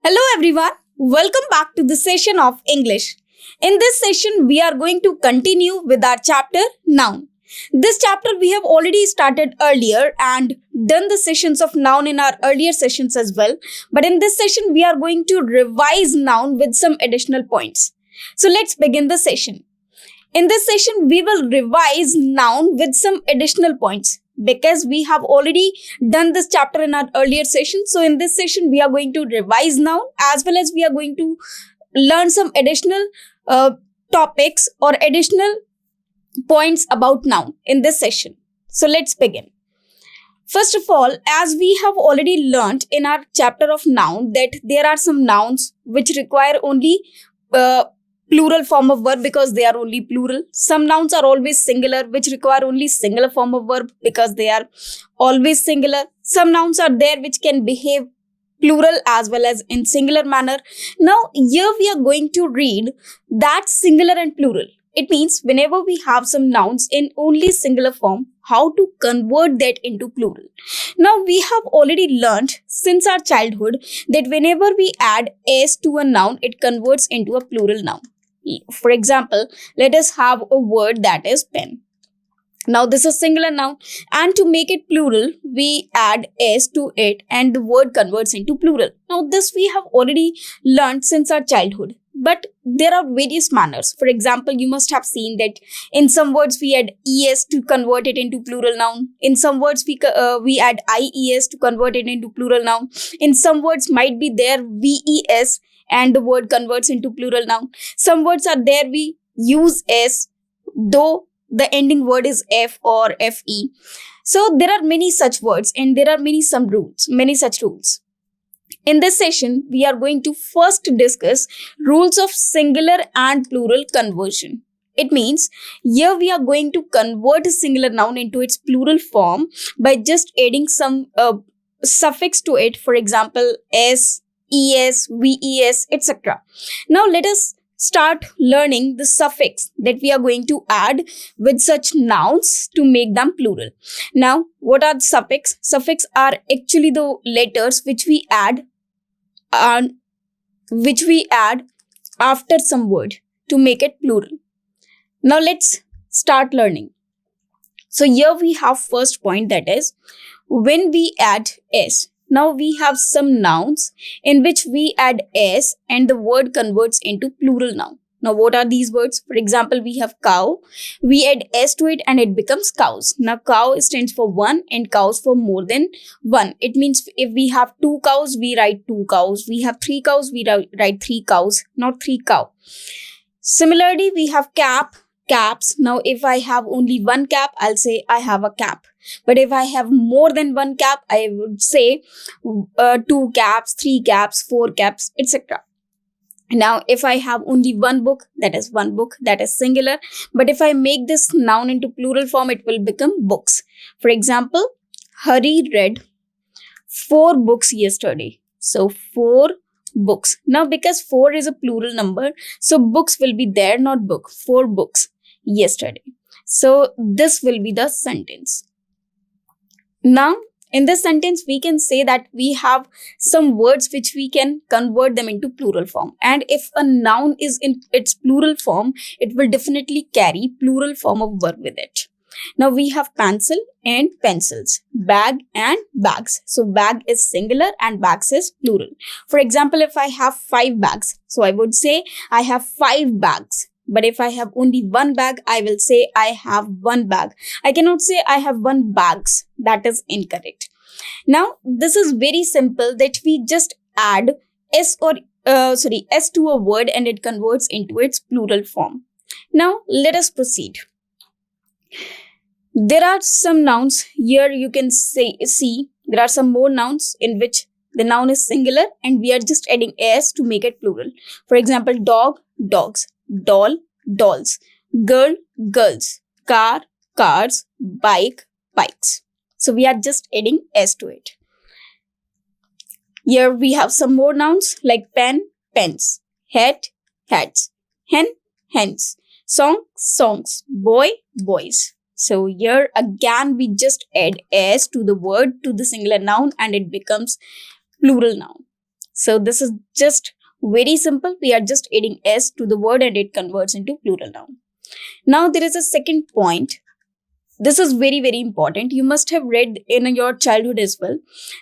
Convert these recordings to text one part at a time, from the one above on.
Hello everyone, welcome back to the session of English. In this session, we are going to continue with our chapter Noun. This chapter we have already started earlier and done the sessions of noun in our earlier sessions as well. But in this session, we are going to revise noun with some additional points. So let's begin the session. In this session, we will revise noun with some additional points because we have already done this chapter in our earlier session. So in this session, we are going to revise noun as well as we are going to learn some additional topics or additional points about noun in this session. So let's begin. First of all, as we have already learned in our chapter of noun that there are some nouns which require only plural form of verb because they are only plural. Some nouns are always singular which require only singular form of verb because they are always singular. Some nouns are there which can behave plural as well as in singular manner. Now here we are going to read that singular and plural. It means whenever we have some nouns in only singular form, how to convert that into plural. Now we have already learned since our childhood that whenever we add s to a noun, it converts into a plural noun. For example, let us have a word that is pen. Now this is singular noun and to make it plural, we add s to it and the word converts into plural. Now this we have already learned since our childhood. But there are various manners. For example, you must have seen that in some words we add es to convert it into plural noun. In some words we add ies to convert it into plural noun. In some words might be there ves and the word converts into plural noun. Some words are there we use s though the ending word is f or fe. So there are many such words and there are many such rules. In this session, we are going to first discuss rules of singular and plural conversion. It means here we are going to convert a singular noun into its plural form by just adding some suffix to it. For example, s, es, ves, etc. Now let us start learning the suffix that we are going to add with such nouns to make them plural. Now, what are the suffix? Suffix are actually the letters which we add after some word to make it plural. Now let's start learning. So here we have first point, that is when we add s. Now we have some nouns in which we add s and the word converts into plural noun. Now what are these words? For example, we have cow. We add s to it and it becomes cows. Now cow stands for one and cows for more than one. It means if we have two cows, we write two cows. We have three cows, we write three cows, not three cow. Similarly, we have cap, caps. Now if I have only one cap, I'll say I have a cap. But if I have more than one cap, I would say two caps, three caps, four caps, etc. Now, if I have only one book, that is one book, that is singular. But if I make this noun into plural form, it will become books. For example, Hari read 4 books yesterday. So, 4 books. Now, because 4 is a plural number, so books will be there, not book. 4 books yesterday. So, this will be the sentence. Now, in this sentence, we can say that we have some words which we can convert them into plural form. And if a noun is in its plural form, it will definitely carry plural form of verb with it. Now, we have pencil and pencils, bag and bags. So, bag is singular and bags is plural. For example, if I have 5 bags, so I would say I have 5 bags. But if I have only one bag, I will say I have one bag. I cannot say I have one bags. That is incorrect. Now, this is very simple that we just add s to a word and it converts into its plural form. Now, let us proceed. There are some nouns here you can see. There are some more nouns in which the noun is singular and we are just adding s to make it plural. For example, dog, dogs. Doll, dolls, girl, girls, car, cars, bike, bikes. So we are just adding s to it. Here we have some more nouns like pen, pens, hat, hats, hen, hens, song, songs, boy, boys. So here again we just add s to the word, to the singular noun, and it becomes plural noun. So this is just very simple. We are just adding s to the word and it converts into plural noun. Now there is a second point. This is very, very important. You must have read in your childhood as well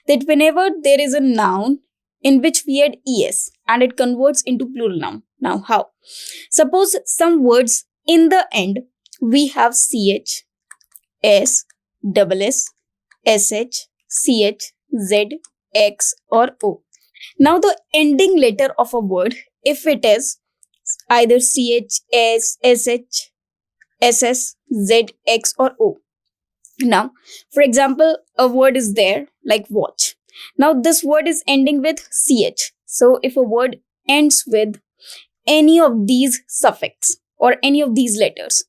that whenever there is a noun in which we add es and it converts into plural noun. Now how? Suppose some words in the end we have ch, s, double s, sh, ch, z, x or o. Now the ending letter of a word, if it is either ch, s, sh, ss, z, x or o. Now, for example, a word is there like watch. Now this word is ending with ch. So if a word ends with any of these suffix or any of these letters,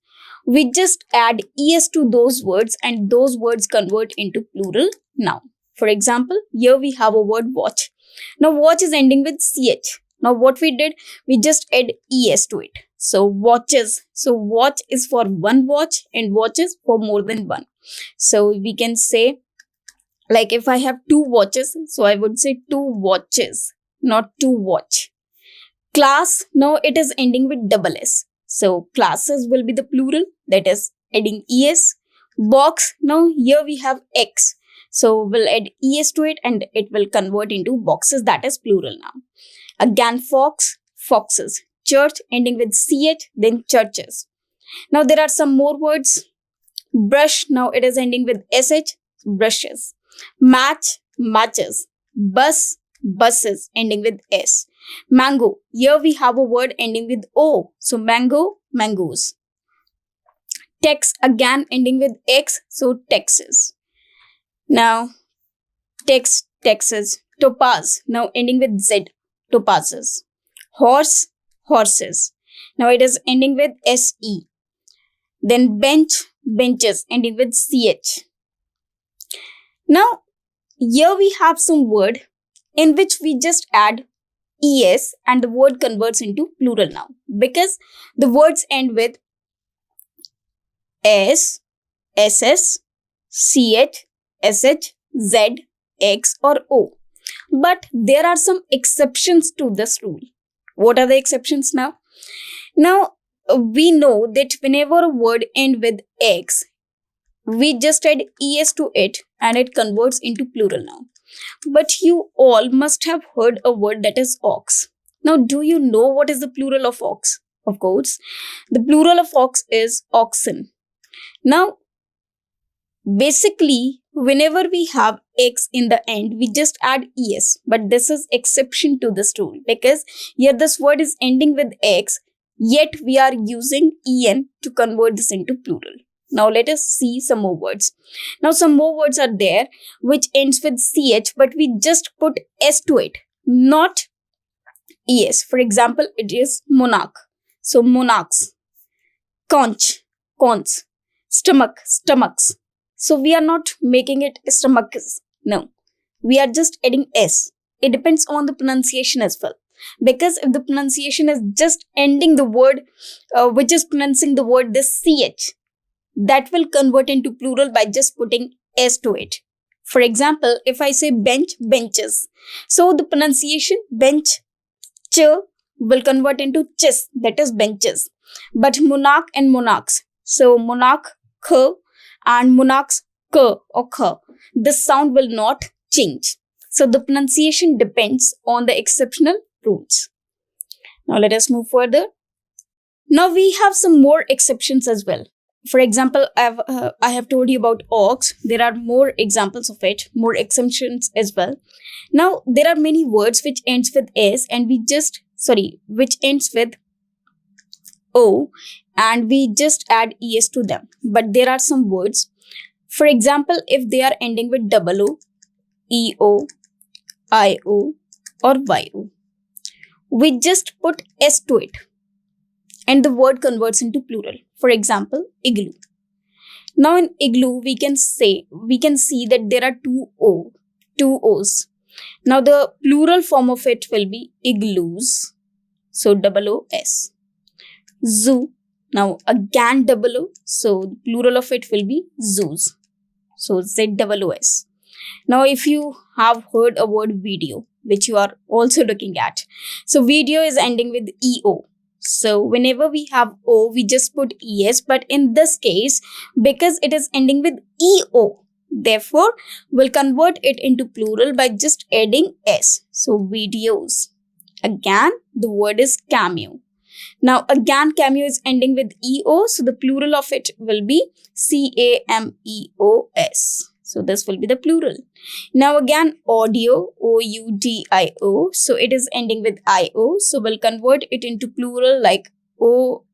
we just add es to those words and those words convert into plural noun. For example, here we have a word watch. Now watch is ending with ch. Now what we did, we just add es to it. So watches. So watch is for one watch and watches for more than one. So we can say, like if I have two watches, so I would say two watches, not two watch. Class, now it is ending with double s. So classes will be the plural, that is adding es. Box, now here we have x. So we'll add es to it and it will convert into boxes, that is plural now. Again fox, foxes. Church ending with ch, then churches. Now there are some more words. Brush, now it is ending with sh, brushes. Match, matches. Bus, buses ending with s. Mango, here we have a word ending with o. So mango, mangoes. Text, again ending with x, so texas. Now text, texas. Topaz, now ending with z, topazes. Horse, horses. Now it is ending with se. Then bench, benches ending with ch. Now here we have some word in which we just add es and the word converts into plural noun because the words end with s, ss, ch, sh, z, x or o. But there are some exceptions to this rule. What are the exceptions now? Now we know that whenever a word ends with x, we just add es to it and it converts into plural noun. But you all must have heard a word that is ox. Now, do you know what is the plural of ox? Of course, the plural of ox is oxen. Now, basically, whenever we have x in the end, we just add es. But this is exception to this rule because here this word is ending with x, yet we are using en to convert this into plural. Now let us see some more words. Now some more words are there which ends with ch, but we just put s to it, not es. For example, it is monarch. So monarchs. Conch, cons. Stomach, stomachs. So we are not making it stomachs. No, we are just adding s. It depends on the pronunciation as well. Because if the pronunciation is just ending the word, which is pronouncing the word this ch, that will convert into plural by just putting s to it. For example, if I say bench, benches. So the pronunciation bench, ch will convert into chis, that is benches. But monarch and monarchs. So monarch, kh and monarchs, k or kh. This sound will not change. So the pronunciation depends on the exceptional rules. Now let us move further. Now we have some more exceptions as well. For example, I have told you about ox. There are more examples of it, more exemptions as well. Now, there are many words which ends with s and which ends with o and we just add es to them. But there are some words. For example, if they are ending with double o, eo, io or yo, we just put s to it and the word converts into plural. For example, igloo. Now in igloo, we can see that there are two O's. Now the plural form of it will be igloos. So double O-S. Zoo. Now again double O. So the plural of it will be zoos. So Z-O-O-S. Now if you have heard a word video, which you are also looking at. So video is ending with EO. So whenever we have O, we just put ES. But in this case, because it is ending with EO, therefore, we'll convert it into plural by just adding S. So videos. Again, the word is cameo. Now again, cameo is ending with EO, so the plural of it will be CAMEOS. So this will be the plural. Now again, audio, OUDIO, so it is ending with IO, so we'll convert it into plural like AUDIOS.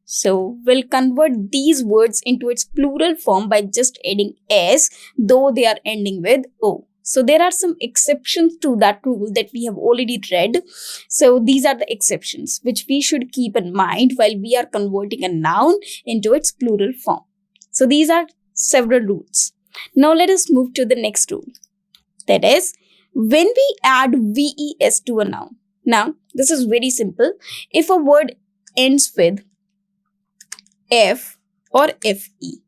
So we'll convert these words into its plural form by just adding S, though they are ending with O. So there are some exceptions to that rule that we have already read. So these are the exceptions which we should keep in mind while we are converting a noun into its plural form. So these are several rules. Now let us move to the next rule. That is, when we add VES to a noun. Now this is very simple. If a word ends with F or FE,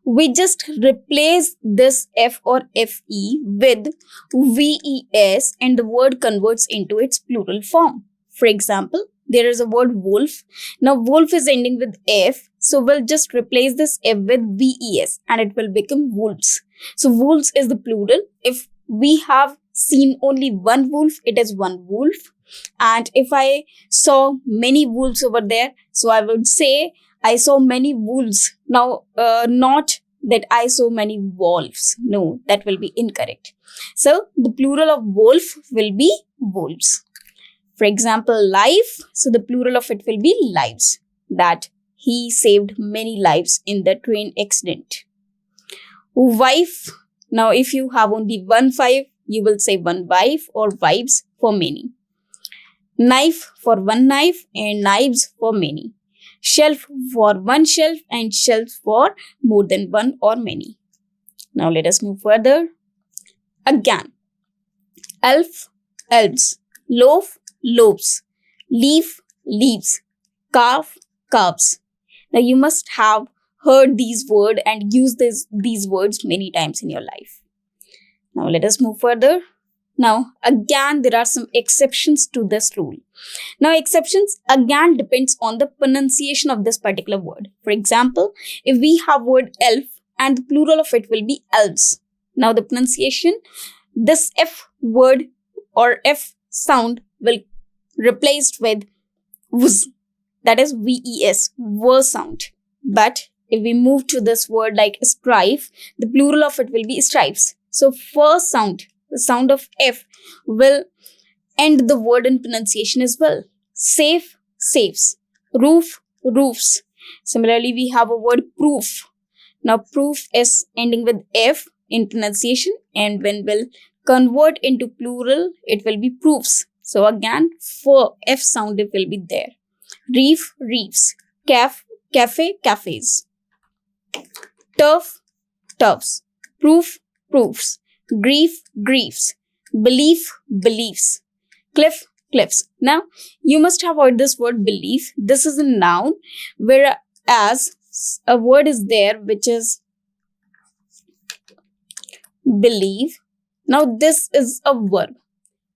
we just replace this F or FE with VES and the word converts into its plural form. For example, there is a word wolf. Now wolf is ending with F, so we'll just replace this F with VES and it will become wolves. So wolves is the plural. If we have seen only one wolf, it is one wolf. And if I saw many wolves over there, so I would say I saw many wolves. Now, not that I saw many wolves. No, that will be incorrect. So, the plural of wolf will be wolves. For example, life. So, the plural of it will be lives. That he saved many lives in the train accident. Wife. Now, if you have only one wife, you will say one wife or wives for many. Knife for one knife and knives for many. Shelf for one shelf and shelves for more than one or many. Now let us move further. Again, elf, elves, loaf, loaves, leaf, leaves, calf, calves. Now you must have heard these words and used these words many times in your life. Now let us move further. Now again, there are some exceptions to this rule. Now exceptions again depends on the pronunciation of this particular word. For example, if we have word elf and the plural of it will be elves. Now the pronunciation, this F word or F sound will replaced with vz. That is VES, ver sound. But if we move to this word like strife, the plural of it will be stripes. So first sound, the sound of F will end the word in pronunciation as well. Safe, saves. Roof, roofs. Similarly, we have a word proof. Now, proof is ending with F in pronunciation, and when we'll convert into plural, it will be proofs. So again, for F sound, it will be there. Reef, reefs. Caf, cafe, cafes. Turf, turfs. Proof, proofs. Grief, griefs. Belief, beliefs. Cliff, cliffs. Now, you must have heard this word belief. This is a noun, whereas a word is there which is believe. Now, this is a verb.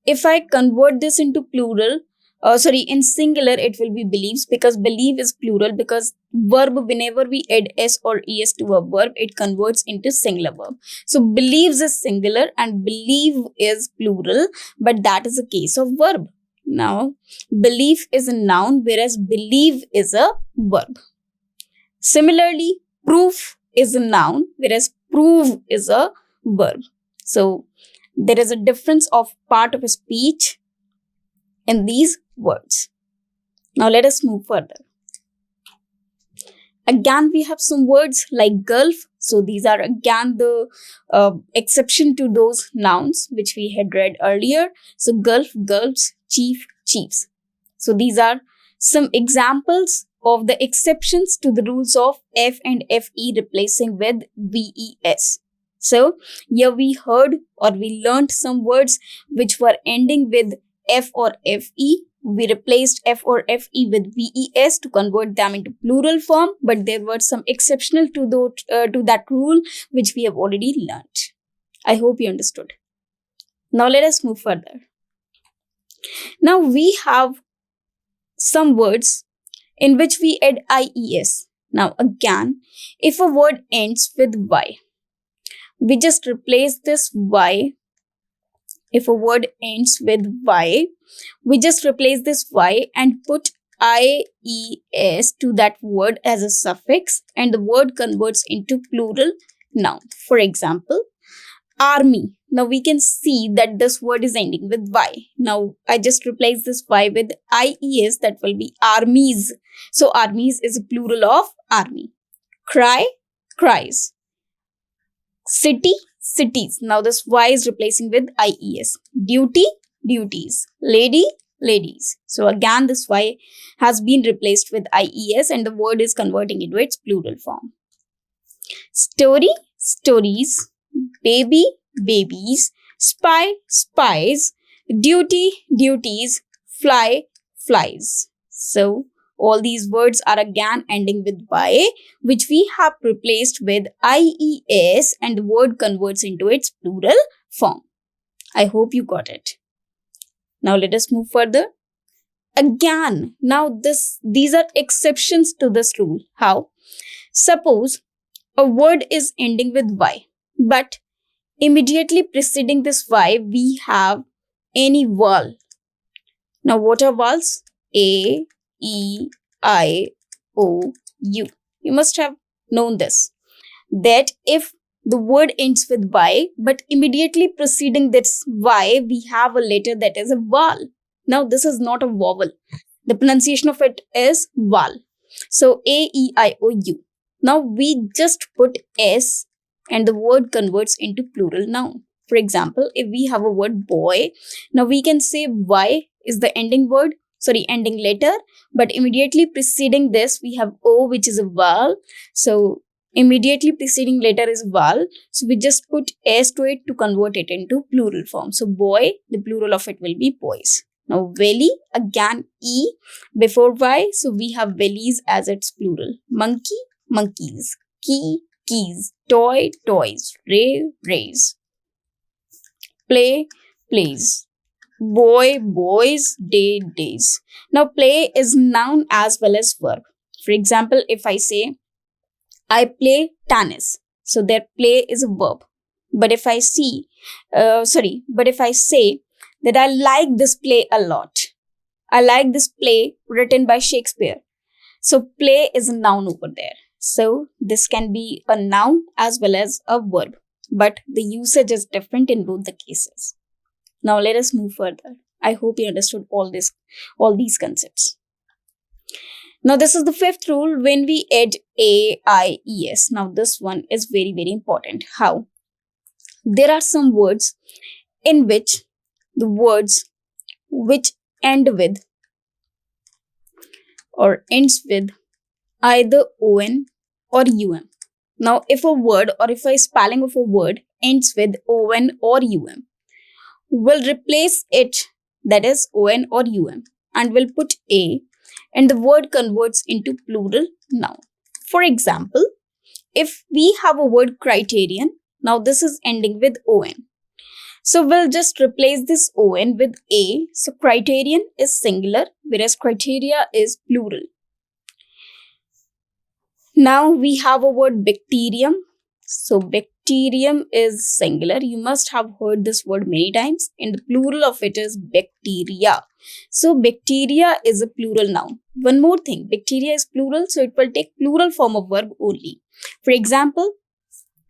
If I convert this into plural, in singular, it will be believes because believe is plural because verb, whenever we add S or ES to a verb, it converts into singular verb. So, believes is singular and believe is plural, but that is a case of verb. Now, belief is a noun whereas believe is a verb. Similarly, proof is a noun whereas prove is a verb. So, there is a difference of part of a speech in these words. Now let us move further. Again, we have some words like gulf. So these are again the exception to those nouns which we had read earlier. So gulf, gulfs, chief, chiefs. So these are some examples of the exceptions to the rules of F and FE replacing with VES. So here we heard or we learned some words which were ending with F or FE. We replaced F or FE with VES to convert them into plural form, but there were some exceptional to that rule which we have already learnt. I hope you understood. Now let us move further. Now we have some words in which we add IES. Now again, if a word ends with Y, we just replace this Y. If a word ends with Y, we just replace this Y and put IES to that word as a suffix, and the word converts into plural noun. For example, army. Now we can see that this word is ending with Y. Now I just replace this Y with IES, that will be armies. So armies is a plural of army. Cry, cries. City, cities. Now this Y is replacing with IES. Duty, duties. Lady, ladies. So again this Y has been replaced with IES and the word is converting into its plural form. Story, stories. Baby, babies. Spy, spies. Duty, duties. Fly, flies. So all these words are again ending with Y, which we have replaced with IES, and the word converts into its plural form. I hope you got it. Now let us move further. Again, now these are exceptions to this rule. How? Suppose a word is ending with Y, but immediately preceding this Y, we have any vowel. Now what are vowels? A, E, I, O, U. You must have known this. That if the word ends with Y, but immediately preceding this Y, we have a letter that is a vowel. Now this is not a vowel. The pronunciation of it is vowel. So A, E, I, O, U. Now we just put S and the word converts into plural noun. For example, if we have a word boy, now we can say Y is the ending letter, but immediately preceding this we have O, which is a vowel. So immediately preceding letter is vowel. So we just put S to it to convert it into plural form. So boy, the plural of it will be boys. Now valley, again E before Y. So we have valleys as its plural. Monkey, monkeys. Key, keys. Toy, toys. Ray, rays. Play, plays. Boy, boys. Day, days. Now play is noun as well as verb. For example, if I say I play tennis, so their play is a verb. But if I say that I like this play a lot, I like this play written by Shakespeare, so play is a noun over there. So this can be a noun as well as a verb, but the usage is different in both the cases. Now let us move further. I hope you understood all these concepts. Now this is the fifth rule when we add AIES. Now this one is very, very important. How? There are some words in which the words which end with or ends with either ON or UM. Now if a word or if a spelling of a word ends with ON or UM, we'll replace it, that is ON or UM, and we'll put A, and the word converts into plural noun. For example, if we have a word criterion, now this is ending with ON. So we'll just replace this ON with A. So criterion is singular, whereas criteria is plural. Now we have a word bacterium. So bacterium is singular. You must have heard this word many times, and the plural of it is bacteria. So bacteria is a plural noun. One more thing, bacteria is plural, so it will take plural form of verb only. For example,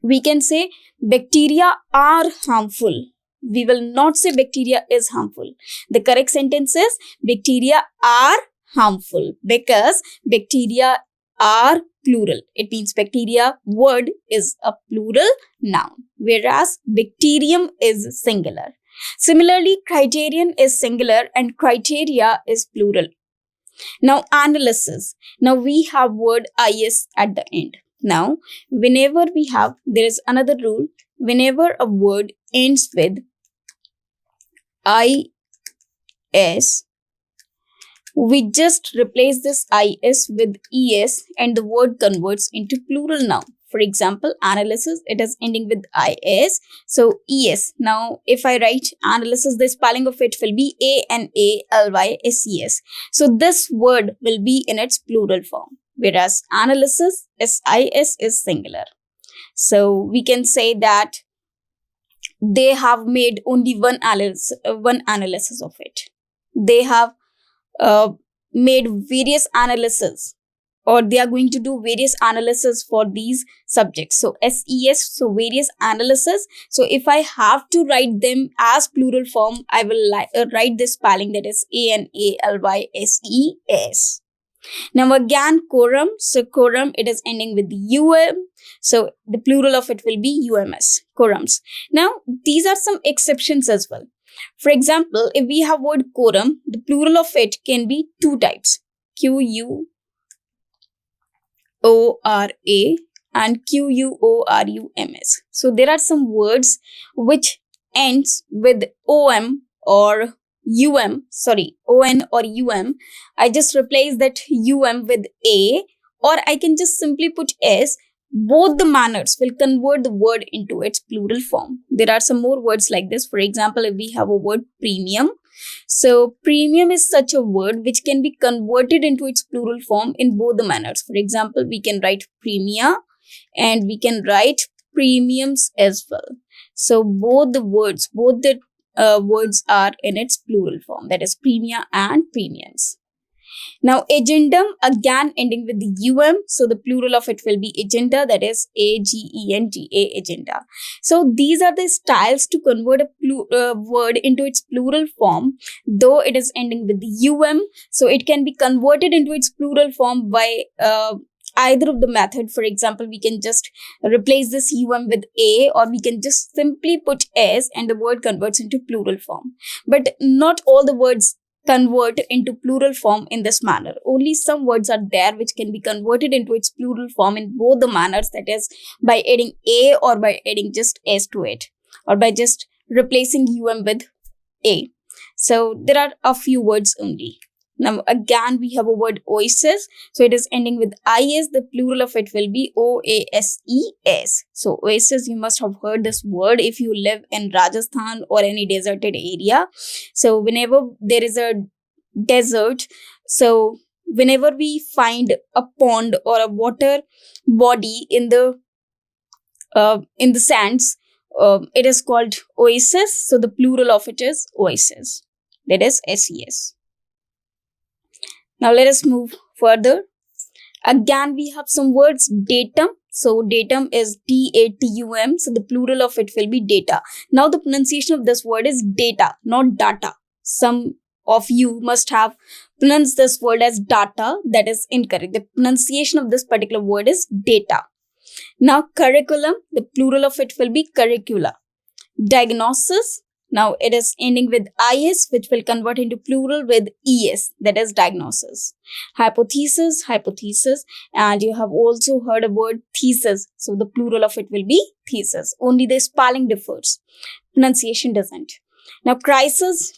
we can say bacteria are harmful. We will not say bacteria is harmful. The correct sentence is bacteria are harmful, because bacteria are plural. It means bacteria word is a plural noun, whereas bacterium is singular. Similarly, criterion is singular and criteria is plural. Now analysis. Now we have word IS at the end. Now whenever there is another rule. Whenever a word ends with IS, we just replace this IS with ES and the word converts into plural noun. For example, analysis, it is ending with IS. So ES. Now, if I write analysis, the spelling of it will be ANALYSES. So this word will be in its plural form, whereas analysis, SIS, is singular. So we can say that they have made only one analysis of it. They have made various analysis, or they are going to do various analysis for these subjects. So SES, so various analysis. So if I have to write them as plural form, I will write this spelling, that is ANALYSES. Now again, quorum. So quorum, it is ending with UM. So the plural of it will be UMS, quorums. Now these are some exceptions as well. For example, if we have word quorum, the plural of it can be two types, QUORA and QUORUMS. So there are some words which ends with ON or UM. I just replace that UM with A, or I can just simply put S. Both the manners will convert the word into its plural form. There are some more words like this. For example, if we have a word premium. So premium is such a word which can be converted into its plural form in both the manners. For example, we can write premia and we can write premiums as well. So both the words are in its plural form, that is premia and premiums. Now agendum, again ending with the UM, so the plural of it will be agenda, that is AGENDA, agenda. So these are the styles to convert a word into its plural form, though it is ending with the UM. So it can be converted into its plural form by either of the method. For example, we can just replace this UM with A, or we can just simply put S and the word converts into plural form. But not all the words convert into plural form in this manner. Only some words are there which can be converted into its plural form in both the manners, that is by adding A or by adding just S to it, or by just replacing UM with A. So there are a few words only. Now again, we have a word oasis. So it is ending with IS. The plural of it will be OASES. So oasis, you must have heard this word if you live in Rajasthan or any deserted area. So whenever there is a desert, so whenever we find a pond or a water body in the sands, it is called oasis. So the plural of it is oasis, that is SES. Now let us move further. Again, we have some words, datum. So datum is DATUM. So the plural of it will be data. Now the pronunciation of this word is data, not data. Some of you must have pronounced this word as data. That is incorrect. The pronunciation of this particular word is data. Now curriculum, the plural of it will be curricula. Diagnosis. Now it is ending with IS, which will convert into plural with ES, that is diagnosis. Hypothesis, and you have also heard a word thesis. So the plural of it will be thesis. Only the spelling differs. Pronunciation doesn't. Now crisis.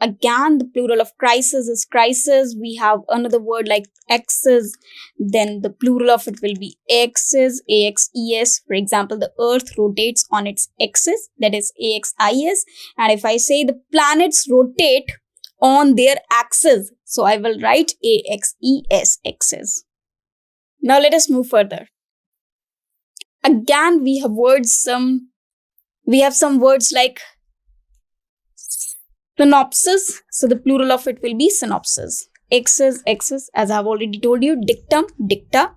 Again, the plural of crisis is crisis. We have another word like axis. Then the plural of it will be axis, AXES. For example, the earth rotates on its axis, that is AXIS. And if I say the planets rotate on their axis, so I will write AXES, axis. Now let us move further. Again, we have some words like synopsis. So the plural of it will be synopsis. Axis, as I have already told you. Dictum, dicta.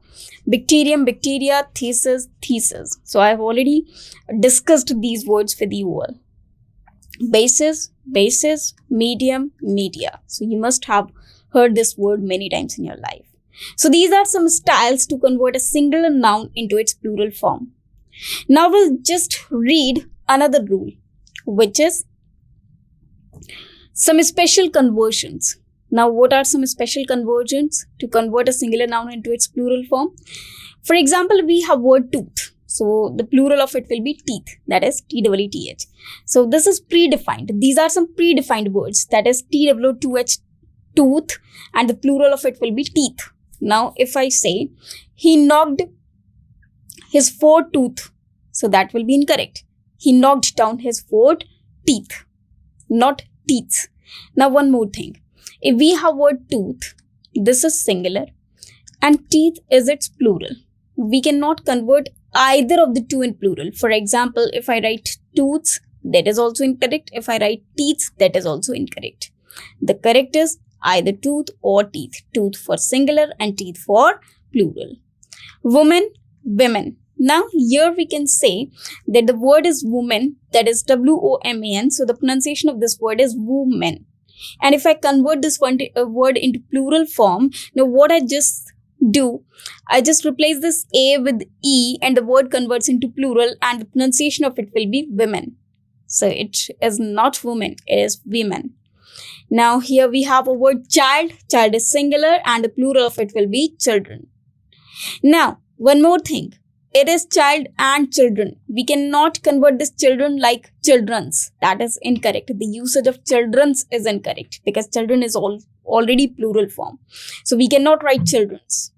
Bacterium, bacteria. Thesis, thesis. So I have already discussed these words with you all. Basis, medium, media. So you must have heard this word many times in your life. So these are some styles to convert a singular noun into its plural form. Now we'll just read another rule, which is some special conversions. Now, what are some special conversions to convert a singular noun into its plural form? For example, we have word tooth. So, the plural of it will be teeth, that is TEETH. So, this is predefined. These are some predefined words, that is TWOH, tooth, and the plural of it will be teeth. Now, if I say, he knocked his 4th tooth. So that will be incorrect. He knocked down his 4th teeth, not teeth. Now one more thing. If we have word tooth, this is singular and teeth is its plural. We cannot convert either of the two in plural. For example, if I write tooths, that is also incorrect. If I write teeth, that is also incorrect. The correct is either tooth or teeth. Tooth for singular and teeth for plural. Woman, women. Now here we can say that the word is woman, that is WOMAN. So the pronunciation of this word is woman. And if I convert this word into plural form, now what I just do, I just replace this A with E and the word converts into plural and the pronunciation of it will be women. So it is not woman, it is women. Now here we have a word child. Child is singular and the plural of it will be children. Now one more thing. It is child and children. We cannot convert this children like children's. That is incorrect. The usage of children's is incorrect because children is already plural form. So we cannot write children's.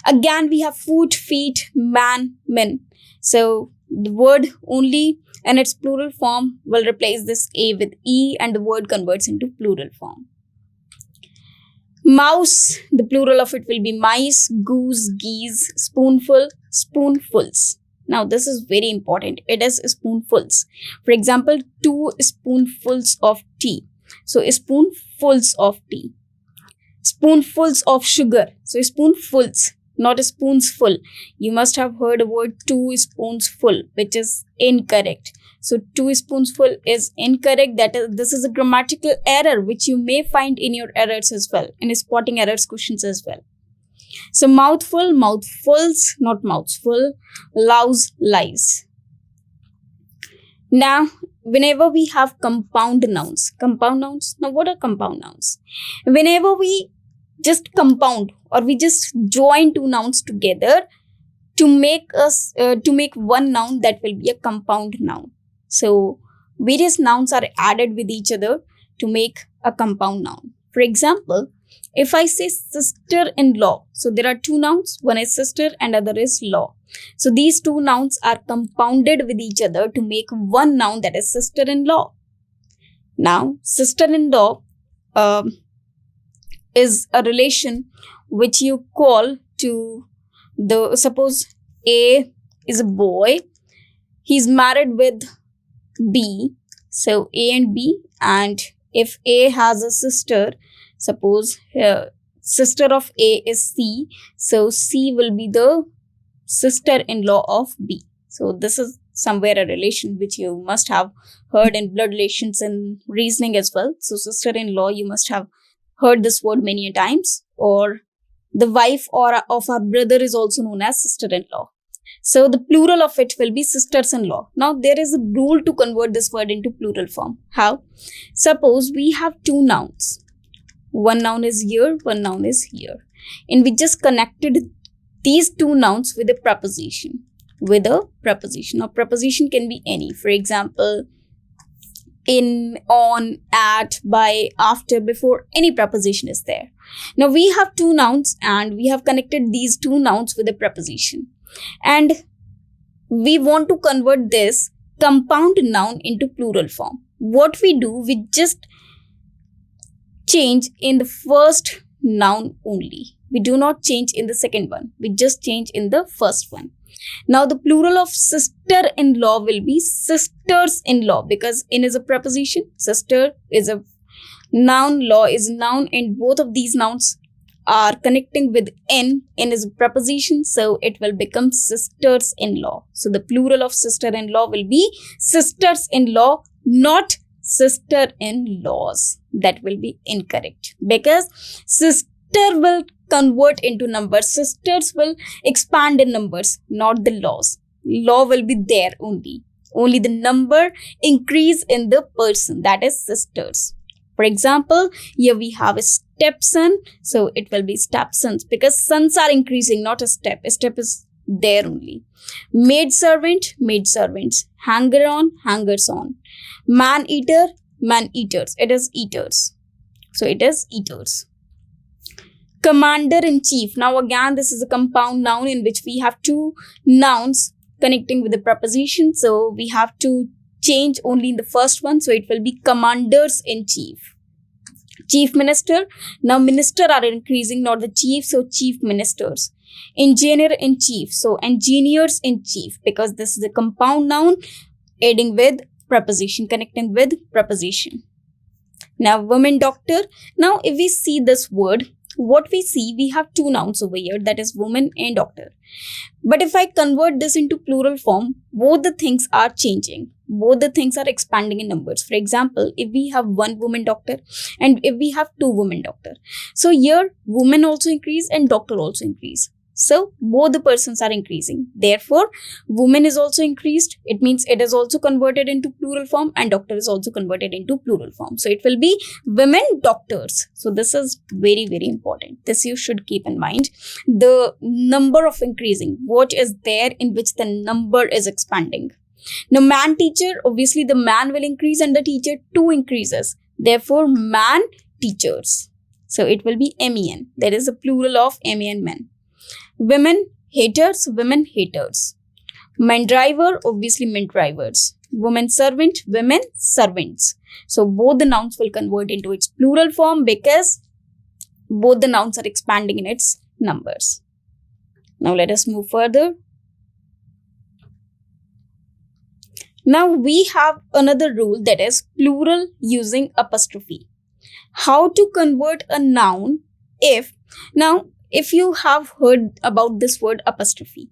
Again, we have foot, feet, man, men. So the word only in its plural form will replace this A with E and the word converts into plural form. Mouse, the plural of it will be mice, goose, geese, spoonful, spoonfuls. Now this is very important. It is spoonfuls. For example, 2 spoonfuls of tea. So spoonfuls of tea. Spoonfuls of sugar. So spoonfuls, not a spoonsful. You must have heard the word 2 spoonsful, which is incorrect. So 2 spoonsful is incorrect. This is a grammatical error which you may find in your errors as well, in spotting errors questions as well. So mouthful, mouthfuls, not mouthful. Louse, lies. Now, whenever we have compound nouns. Now what are compound nouns? Whenever we just compound or we just join 2 nouns together to make one noun, that will be a compound noun. So various nouns are added with each other to make a compound noun. For example, if I say sister-in-law, so there are 2 nouns, one is sister and other is law. So these 2 nouns are compounded with each other to make one noun, that is sister-in-law. Now, sister-in-law is a relation which you call to suppose A is a boy, he's married with B, so A and B, and if A has a sister, suppose sister of A is C, so C will be the sister-in-law of B. So this is somewhere a relation which you must have heard in blood relations and reasoning as well. So sister-in-law, you must have heard this word many a times. Or the wife of our brother is also known as sister-in-law. So the plural of it will be sisters-in-law. Now there is a rule to convert this word into plural form. How? Suppose we have 2 nouns. One noun is here, one noun is here. And we just connected these 2 nouns with a preposition. Now preposition can be any. For example, in, on, at, by, after, before, any preposition is there. Now we have 2 nouns and we have connected these 2 nouns with a preposition. And we want to convert this compound noun into plural form. What we do, we just change in the first noun only. We do not change in the second one. We just change in the first one. Now the plural of sister-in-law will be sisters-in-law, because in is a preposition, sister is a noun, law is a noun, and both of these nouns are connecting with n is a preposition, so it will become sisters-in-law. So the plural of sister-in-law will be sisters-in-law, not sister-in-laws. That will be incorrect, because sister will convert into numbers, sisters will expand in numbers, not the laws. Law will be there only the number increase in the person, that is sisters. For example, here we have a stepson, so it will be stepsons, because sons are increasing, not a step. A step is there only. Maid servant, maid servants. Hanger on, hangers on. Man eater, man eaters. It is eaters. So it is eaters. Commander-in-chief. Now again, this is a compound noun in which we have two nouns connecting with the preposition. So we have to change only in the first one. So it will be commanders-in-chief. Chief minister. Now minister are increasing, not the chief. So chief ministers. Engineer-in-chief. So engineers-in-chief, because this is a compound noun adding with preposition, connecting with preposition. Now woman doctor. Now if we see this word, what we see, we have two nouns over here, that is woman and doctor. But if I convert this into plural form, both the things are changing. Both the things are expanding in numbers. For example, if we have one woman doctor and if we have two women doctor, so here woman also increase and doctor also increase. So both the persons are increasing. Therefore, woman is also increased. It means it is also converted into plural form, and doctor is also converted into plural form. So it will be women doctors. So this is very, very important. This you should keep in mind. The number of increasing, what is there in which the number is expanding. Now man teacher, obviously the man will increase and the teacher too increases. Therefore, man teachers. So it will be men. There is a plural of men, men. Women haters, women haters. Man driver, obviously men drivers. Woman servant, women servants. So both the nouns will convert into its plural form because both the nouns are expanding in its numbers. Now let us move further. Now we have another rule, that is plural using apostrophe. How to convert a noun if you have heard about this word apostrophe.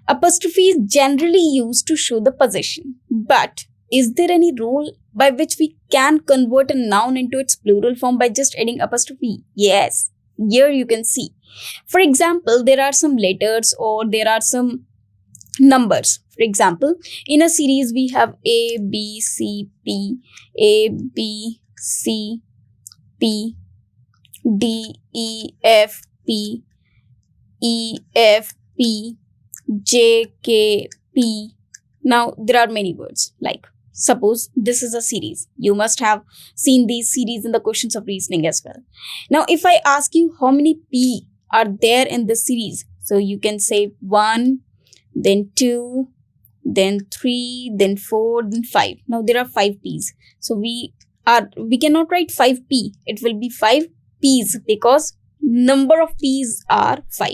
Apostrophe is generally used to show the possession. But is there any rule by which we can convert a noun into its plural form by just adding apostrophe? Yes. Here you can see. For example, there are some letters or there are some numbers. For example, in a series we have A, B, C, P, A, B, C, P, D, E, F, P, E, F, P, J, K, P. Now, there are many words. Like, suppose this is a series. You must have seen these series in the questions of reasoning as well. Now, if I ask you how many P are there in this series, so you can say 1, then 2, then 3, then 4, then 5. Now, there are 5 P's. So, we cannot write 5P. It will be 5 P's because number of P's are 5.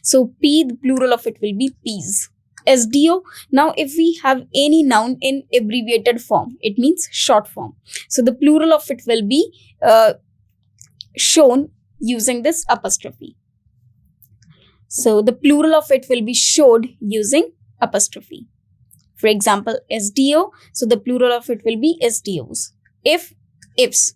So P, the plural of it will be P's. SDO. Now if we have any noun in abbreviated form, it means short form. So the plural of it will be shown using this apostrophe. So the plural of it will be showed using apostrophe. For example, SDO. So the plural of it will be SDOs. Ifs.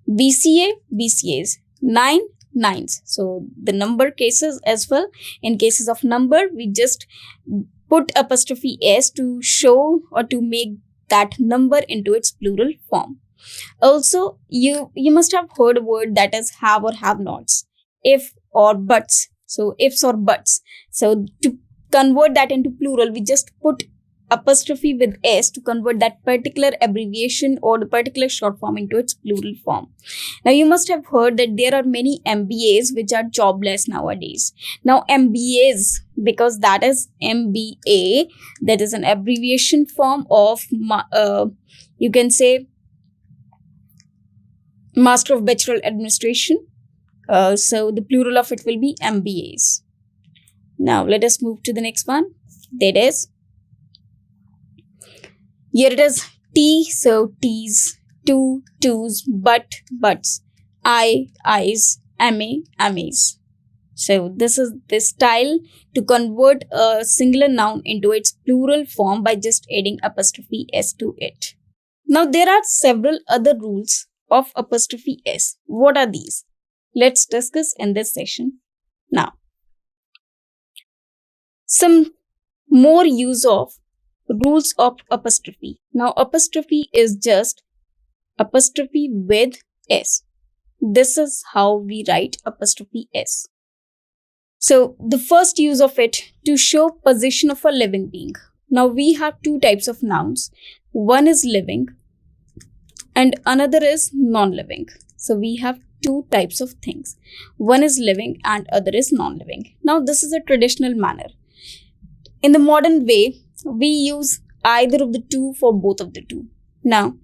BCA, BCAs. 9, 9s. So the number cases as well. In cases of number, we just put apostrophe s to show or to make that number into its plural form. Also, you must have heard a word that is have or have nots. If or buts. So ifs or buts. So to convert that into plural, we just put apostrophe with s to convert that particular abbreviation or the particular short form into its plural form. Now you must have heard that there are many MBAs which are jobless nowadays. Now MBAs, because that is MBA, that is an abbreviation form of you can say Master of Bachelor Administration. So the plural of it will be MBAs. Now let us move to the next one. That is, here it is T, so T's, two, twos, but, buts, I's, MAs. So this is the style to convert a singular noun into its plural form by just adding apostrophe s to it. Now there are several other rules of apostrophe s. What are these? Let's discuss in this session now. Some more use of rules of apostrophe. Now apostrophe is just apostrophe with s. This is how we write apostrophe s. So the first use of it to show position of a living being. Now we have two types of nouns. One is living and another is non-living. So we have two types of things. One is living and other is non-living. Now, this is a traditional manner. In the modern way, we use either of the two for both of the two. Now,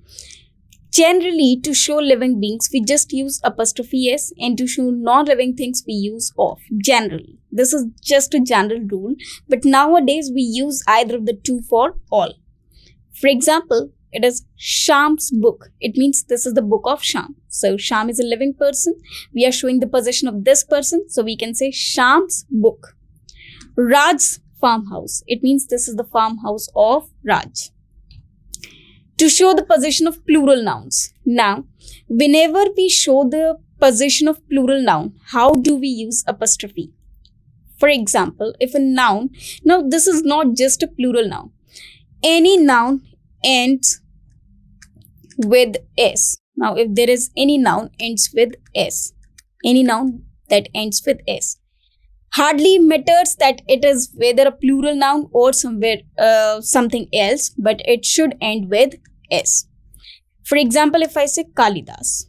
generally, to show living beings, we just use apostrophe s, and to show non-living things, we use of. Generally, this is just a general rule, but nowadays we use either of the two for all. For example, it is Sham's book. It means this is the book of Sham. So Sham is a living person. We are showing the possession of this person. So we can say Sham's book. Raj's farmhouse. It means this is the farmhouse of Raj. To show the possession of plural nouns. Now, whenever we show the possession of plural noun, how do we use apostrophe? For example, if a noun, now this is not just a plural noun. Any noun ends with s. Now, if there is any noun ends with s, any noun that ends with s, hardly matters that it is whether a plural noun or somewhere something else, but it should end with s. For example, if I say Kalidas.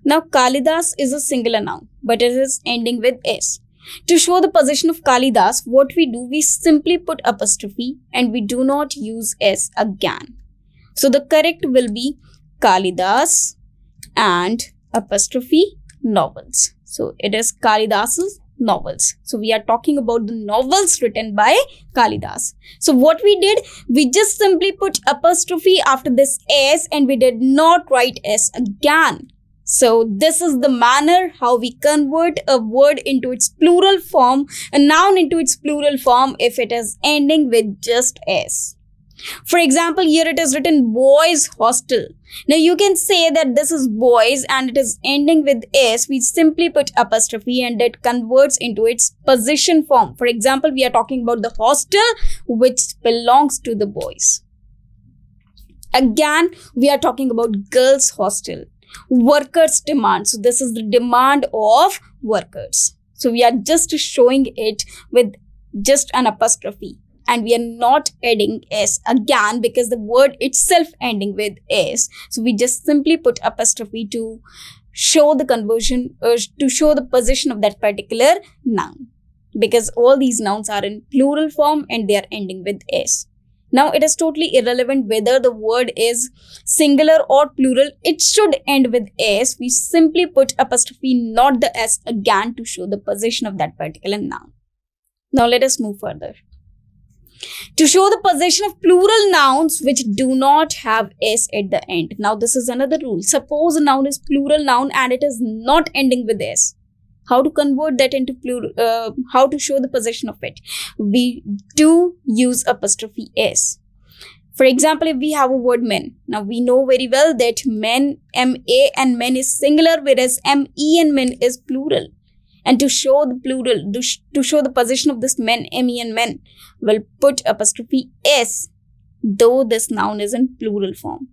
Now, Kalidas is a singular noun, but it is ending with s. To show the possession of Kalidas, what we do, we simply put apostrophe and we do not use s again. So the correct will be Kalidas and apostrophe novels. So it is Kalidas's novels. So we are talking about the novels written by Kalidas. So what we did, we just simply put apostrophe after this s and we did not write s again. So this is the manner how we convert a word into its plural form, a noun into its plural form if it is ending with just s. For example, here it is written boys hostel. Now you can say that this is boys and it is ending with s. We simply put apostrophe and it converts into its possession form. For example, we are talking about the hostel which belongs to the boys. Again, we are talking about girls hostel. Workers demand. So this is the demand of workers. So we are just showing it with just an apostrophe. And we are not adding s again because the word itself ending with s. So we just simply put apostrophe to show the conversion or to show the position of that particular noun. Because all these nouns are in plural form and they are ending with s. Now it is totally irrelevant whether the word is singular or plural. It should end with s. We simply put apostrophe, not the s again to show the position of that particular noun. Now let us move further. To show the possession of plural nouns which do not have s at the end. Now this is another rule. Suppose a noun is plural noun and it is not ending with s. How to convert that into plural? How to show the possession of it? We do use apostrophe s. For example, if we have a word men. Now we know very well that men, ma and men is singular, whereas me and men is plural. And to show the plural, to show the possession of this men, me and men, we'll put apostrophe s, though this noun is in plural form.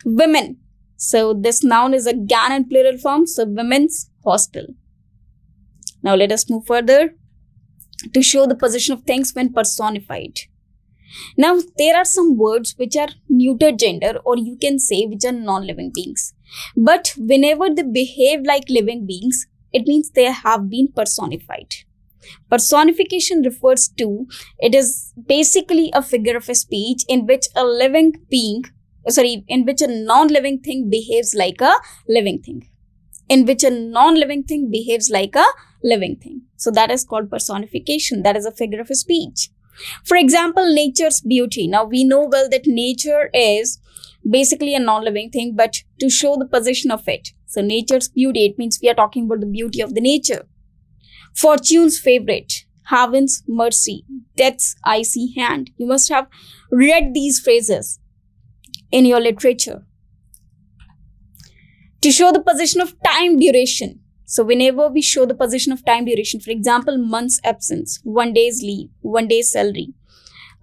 Women. So this noun is again in plural form. So women's hostel. Now let us move further. To show the possession of things when personified. Now there are some words which are neuter gender, or you can say which are non-living beings. But whenever they behave like living beings, it means they have been personified. Personification refers to, it is basically a figure of speech in which a living being, in which a non-living thing behaves like a living thing. In which a non-living thing behaves like a living thing. So that is called personification. That is a figure of speech. For example, nature's beauty. Now we know well that nature is basically a non-living thing, but to show the possession of it. So nature's beauty, it means we are talking about the beauty of the nature. Fortune's favorite, heaven's mercy, death's icy hand. You must have read these phrases in your literature. To show the possession of time duration. So whenever we show the possession of time duration, for example, month's absence, 1 day's leave, 1 day's salary.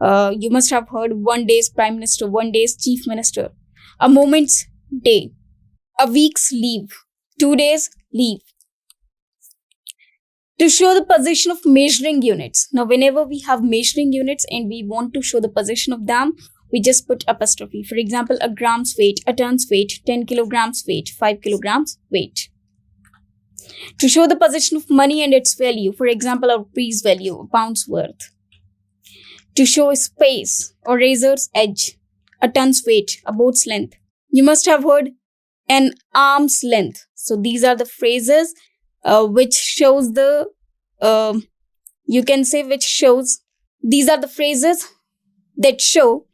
You must have heard 1 day's prime minister, 1 day's chief minister, a moment's day, a week's leave, 2 days leave. To show the position of measuring units. Now, whenever we have measuring units and we want to show the position of them, we just put apostrophe. For example, a gram's weight, a ton's weight, 10 kilograms weight, 5 kilograms weight. To show the position of money and its value, for example, a rupee's value, a pound's worth. To show space or razor's edge, a ton's weight, a boat's length. You must have heard an arm's length. So these are the phrases which shows the, you can say which shows, these are the phrases that show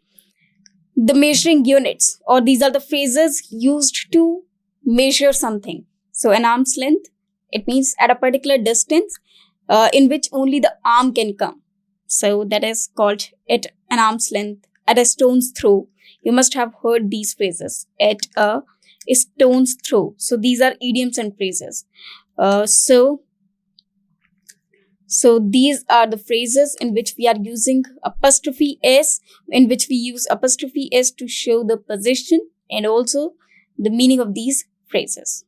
the measuring units, or these are the phrases used to measure something. So an arm's length, it means at a particular distance in which only the arm can come. So that is called at an arm's length, at a stone's throw. You must have heard these phrases, at a stone's throw. So these are idioms and phrases. So these are the phrases in which we are using apostrophe S, in which we use apostrophe S to show the position and also the meaning of these phrases.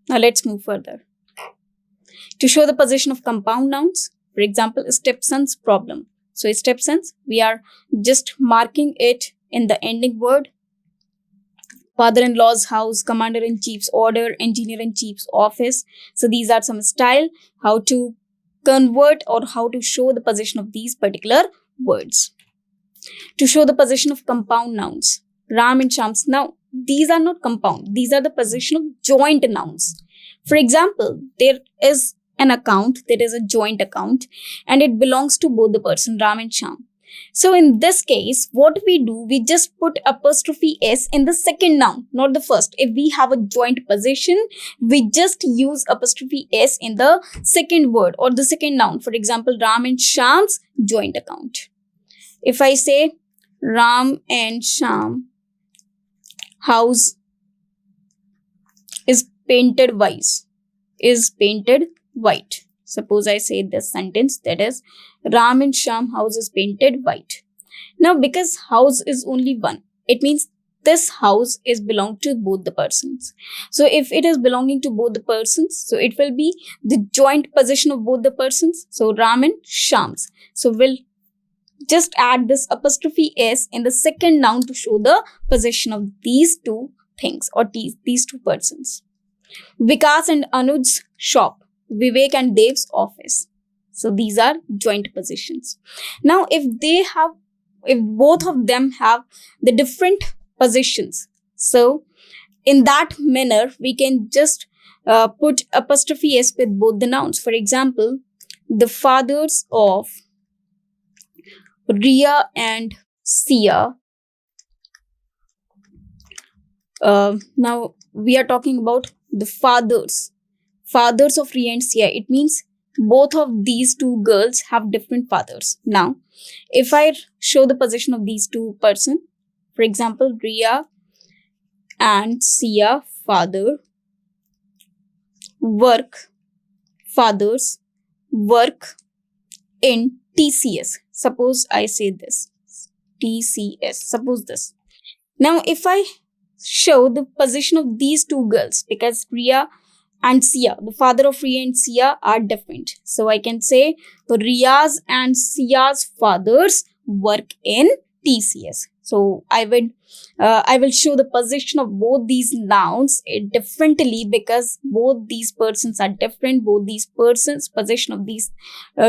Now let's move further. To show the position of compound nouns, for example, stepson's problem. So stepson's, we are just marking it in the ending word. Father-in-law's house, commander-in-chief's order, engineer-in-chief's office. So these are some style how to convert or how to show the position of these particular words. To show the position of compound nouns, Ram and Sham's. Now, these are not compound. These are the position of joint nouns. For example, there is an account, there is a joint account, and it belongs to both the person, Ram and Sham. So in this case, what we do, we just put apostrophe S in the second noun, not the first. If we have a joint position, we just use apostrophe S in the second word or the second noun. For example, Ram and Sham's joint account. If I say Ram and Sham house is painted white. Suppose I say this sentence, that is, Ram and Sham house is painted white. Now, because house is only one, it means this house is belong to both the persons. So if it is belonging to both the persons, so it will be the joint position of both the persons. So Ram and Sham's. So we'll just add this apostrophe S in the second noun to show the position of these two things or these two persons. Vikas and Anuj's shop, Vivek and Dev's office. So these are joint positions. Now, if both of them have the different positions, so in that manner, we can just put apostrophe S with both the nouns. For example, the fathers of Ria and Sia. Now, we are talking about the fathers of Ria and Sia. It means both of these two girls have different fathers. Now, if I show the position of these two persons, for example, Ria and Sia, fathers work in TCS. Suppose I say this, TCS, suppose this. Now, if I show the position of these two girls, because Ria and Sia, the father of Ria and Sia are different. So I can say Ria's and Sia's fathers work in TCS. So I will show the position of both these nouns differently because both these persons are different. Both these persons, position of these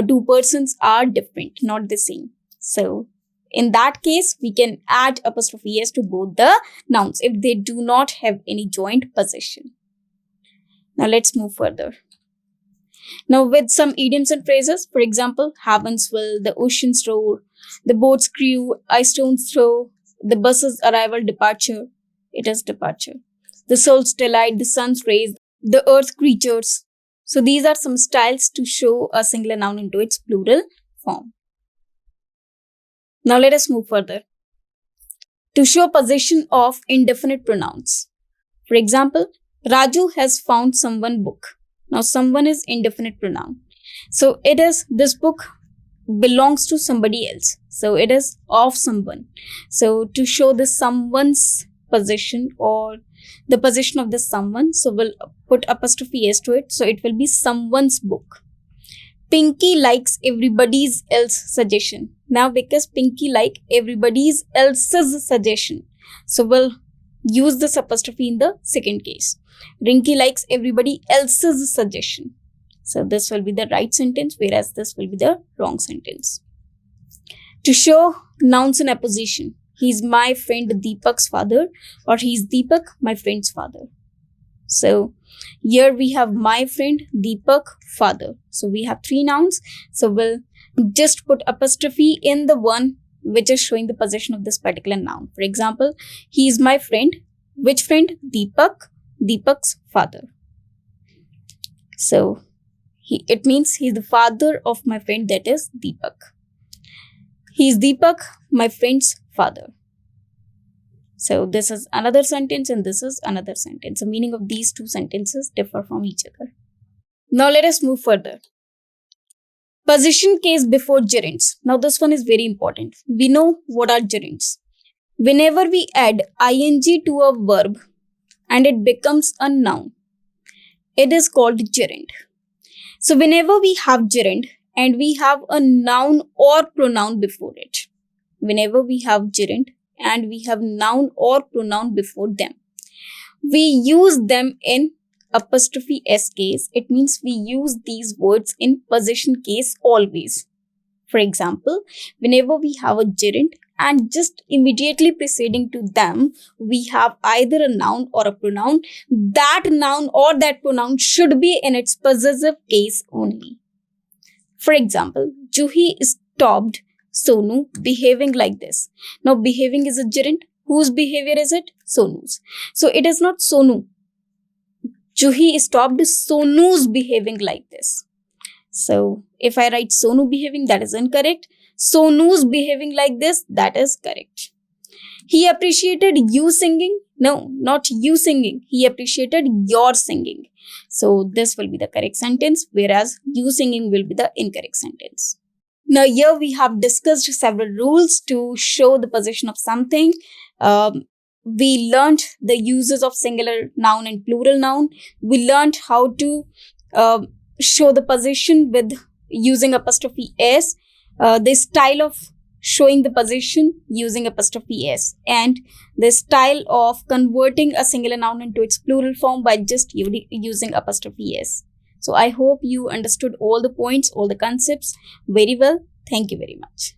two persons are different, not the same. So in that case, we can add apostrophe S to both the nouns if they do not have any joint position. Now let's move further. Now with some idioms and phrases, for example, heavens will, the ocean's roar, the boat's crew, a stone's throw, the bus's arrival, departure, it is departure, the soul's delight, the sun's rays, the earth creatures. So these are some styles to show a singular noun into its plural form. Now let us move further. To show position of indefinite pronouns. For example, Raju has found someone book. Now someone is indefinite pronoun. So it is, this book belongs to somebody else. So it is of someone. So to show the someone's position or the position of the someone, so we'll put apostrophe S to it. So it will be someone's book. Pinky likes everybody's else suggestion. Now because Pinky like everybody's else's suggestion, so we'll use this apostrophe in the second case. Rinky likes everybody else's suggestion. So this will be the right sentence, whereas this will be the wrong sentence. To show nouns in apposition, he's my friend Deepak's father, or he's Deepak, my friend's father. So here we have my friend Deepak, father. So we have three nouns. So we'll just put apostrophe in the one which is showing the possession of this particular noun. For example, he is my friend. Which friend? Deepak, Deepak's father. So it means he's the father of my friend, that is Deepak. He is Deepak, my friend's father. So this is another sentence and this is another sentence. The meaning of these two sentences differ from each other. Now let us move further. Position case before gerunds. Now this one is very important. We know what are gerunds. Whenever we add ing to a verb and it becomes a noun, it is called gerund. So whenever we have gerund and we have a noun or pronoun before it, whenever we have gerund and we have noun or pronoun before them, we use them in apostrophe s case. It means we use these words in possession case always. For example, whenever we have a gerund and just immediately preceding to them, we have either a noun or a pronoun, that noun or that pronoun should be in its possessive case only. For example, Juhi stopped Sonu behaving like this. Now behaving is a gerund. Whose behavior is it? Sonu's. So it is not Sonu. Juhi stopped Sonu's behaving like this. So if I write Sonu behaving, that is incorrect. Sonu's behaving like this, that is correct. He appreciated you singing. No, not you singing. He appreciated your singing. So this will be the correct sentence, whereas you singing will be the incorrect sentence. Now here we have discussed several rules to show the possession of something. We learned the uses of singular noun and plural noun. We learned how to show the possession with using apostrophe s, the style of showing the possession using apostrophe s, and the style of converting a singular noun into its plural form by just using apostrophe s. So I hope you understood all the points, all the concepts very well. Thank you very much.